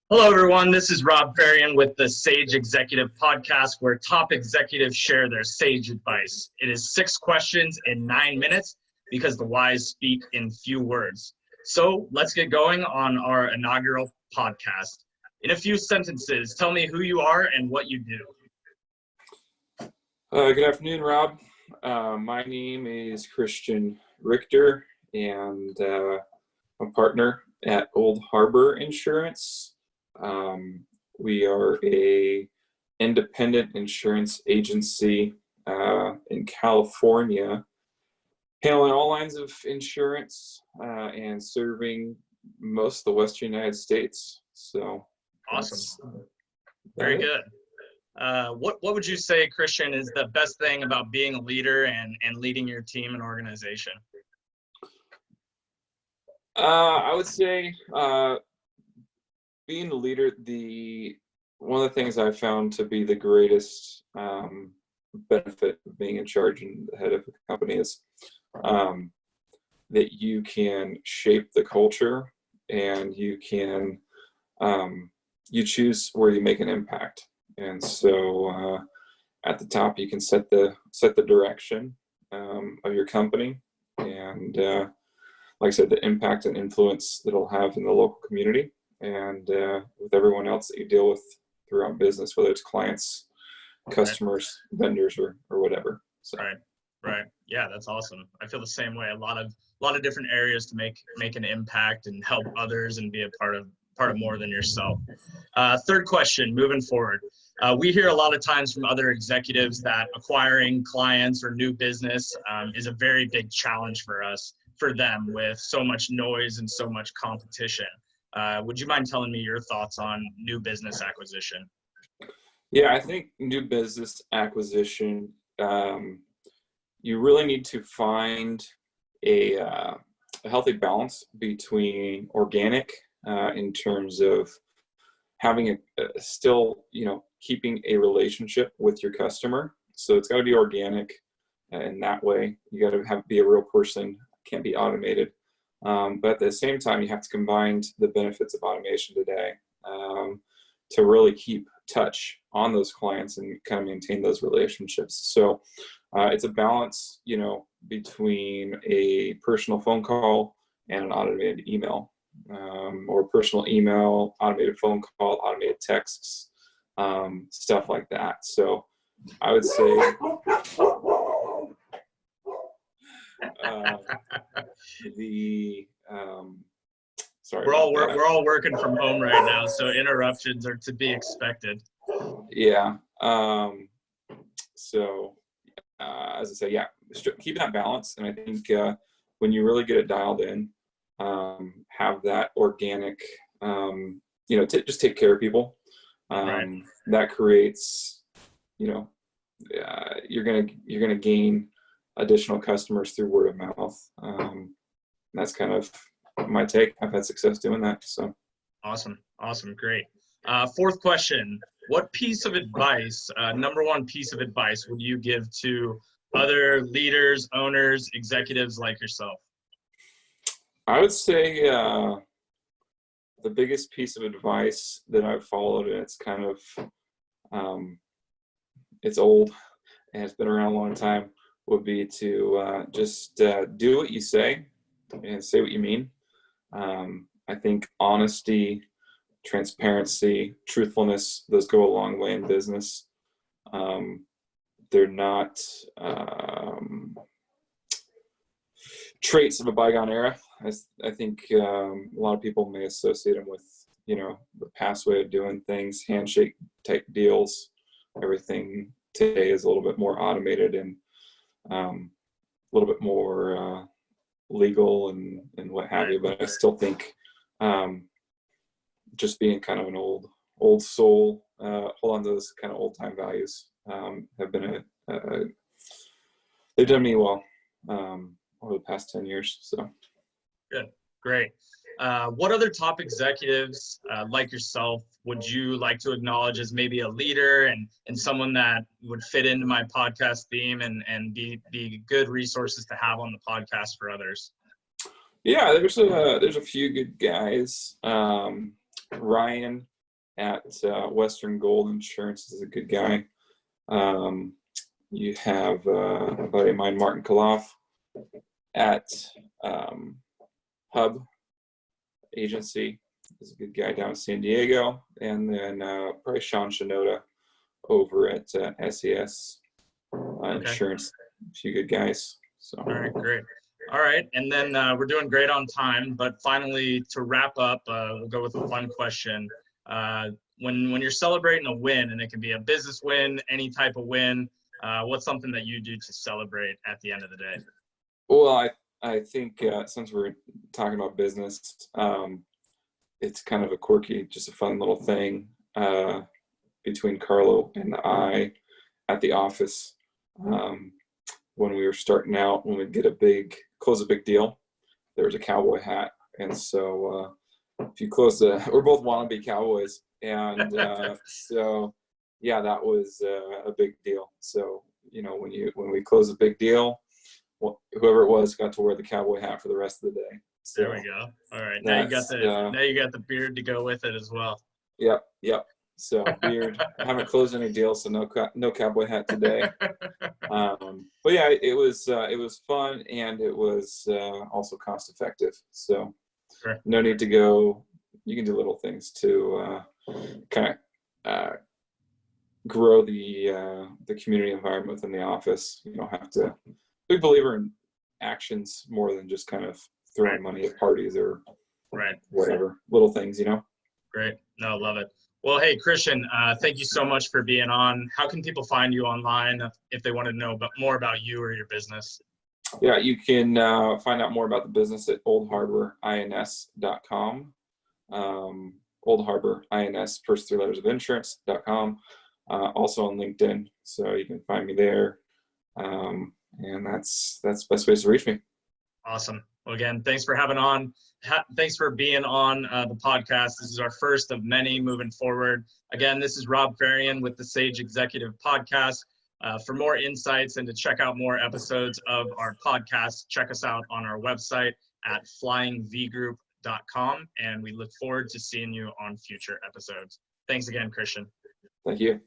Hello, everyone. This is Rob Fahrion with the Sage Executive Podcast, where top executives share their sage advice. It is 6 questions in 9 minutes because the wise speak in few words. So let's get going on our inaugural podcast. In a few sentences, tell me who you are and what you do. Good afternoon, Rob. My name is Christian Richter, and I'm a partner at Old Harbor Insurance. We are a independent insurance agency in California, handling all lines of insurance and serving most of the Western United States. So awesome. Very good. What would you say, Christian, is the best thing about being a leader and leading your team and organization? I would say being the leader, one of the things I found to be the greatest benefit of being in charge and the head of a company is that you can shape the culture, and you can you choose where you make an impact. And so at the top, you can set the direction of your company, and like I said, the impact and influence that it'll have in the local community and with everyone else that you deal with throughout business, whether it's clients, customers, vendors, or whatever. So. Right. Yeah, that's awesome. I feel the same way. A lot of different areas to make an impact and help others and be a part of more than yourself. Third question, moving forward. We hear a lot of times from other executives that acquiring clients or new business is a very big challenge for them with so much noise and so much competition. Would you mind telling me your thoughts on new business acquisition? Yeah, I think new business acquisition, you really need to find a healthy balance between organic in terms of having still, keeping a relationship with your customer. So it's got to be organic in that way. You got to be a real person, can't be automated. But at the same time, you have to combine the benefits of automation today to really keep touch on those clients and kind of maintain those relationships. So it's a balance, between a personal phone call and an automated email, or personal email, automated phone call, automated texts, stuff like that. So I would say sorry, we're all working from home right now, so interruptions are to be expected. Yeah. So as I say, yeah, keeping that balance, and I think when you really get it dialed in, have that organic, just take care of people. Right. That creates, you're gonna gain additional customers through word of mouth. That's kind of my take. I've had success doing that. So awesome, great. Fourth question: what piece of advice, number one piece of advice, would you give to other leaders, owners, executives like yourself? I would say the biggest piece of advice that I've followed, and it's kind of it's old and it's been around a long time, would be to just do what you say and say what you mean. I think honesty, transparency, truthfulness, those go a long way in business. They're not traits of a bygone era. I think a lot of people may associate them with, the past way of doing things, handshake type deals. Everything today is a little bit more automated and a little bit more legal and what have you. But I still think just being kind of an old soul, hold on to those kind of old time values have been they've done me well over the past 10 years. So good, great. What other top executives like yourself would you like to acknowledge as maybe a leader and someone that would fit into my podcast theme and be good resources to have on the podcast for others? Yeah, there's a few good guys. Ryan at Western Gold Insurance is a good guy. You have a buddy of mine, Martin Kaloff, at Hub Agency is a good guy down in San Diego. And then probably Sean Shinoda over at SES Insurance, a few good guys. So. All right, great. All right, and then we're doing great on time, but finally, to wrap up, we'll go with a fun question. When you're celebrating a win, and it can be a business win, any type of win, what's something that you do to celebrate at the end of the day? Well, I think since we're talking about business, it's kind of a quirky, just a fun little thing between Carlo and I at the office. When we were starting out, when we'd close a big deal, there was a cowboy hat. And so if you we're both wannabe cowboys. And so, yeah, that was a big deal. So, when we close a big deal, whoever it was got to wear the cowboy hat for the rest of the day. So there we go. All right. Now you got the beard to go with it as well. Yep. So beard. I haven't closed any deals, so no cowboy hat today. But yeah, it was fun, and it was also cost effective. So sure. No need to go. You can do little things to kind of grow the community environment within the office. You don't have to. Big believer in actions more than just kind of throwing money at parties or whatever little things. Great. No, love it. Well, hey, Christian, thank you so much for being on. How can people find you online if they want to know more about you or your business? Yeah, you can find out more about the business at oldharborins.com. Old Harbor INS, first three letters of insurance.com. Also on LinkedIn, so you can find me there. And that's the best ways to reach me. Awesome. Well, again, thanks for having on. Thanks for being on the podcast. This is our first of many moving forward. Again, this is Rob Fahrion with the Sage Executive Podcast. For more insights and to check out more episodes of our podcast, check us out on our website at flyingvgroup.com. And we look forward to seeing you on future episodes. Thanks again, Christian. Thank you.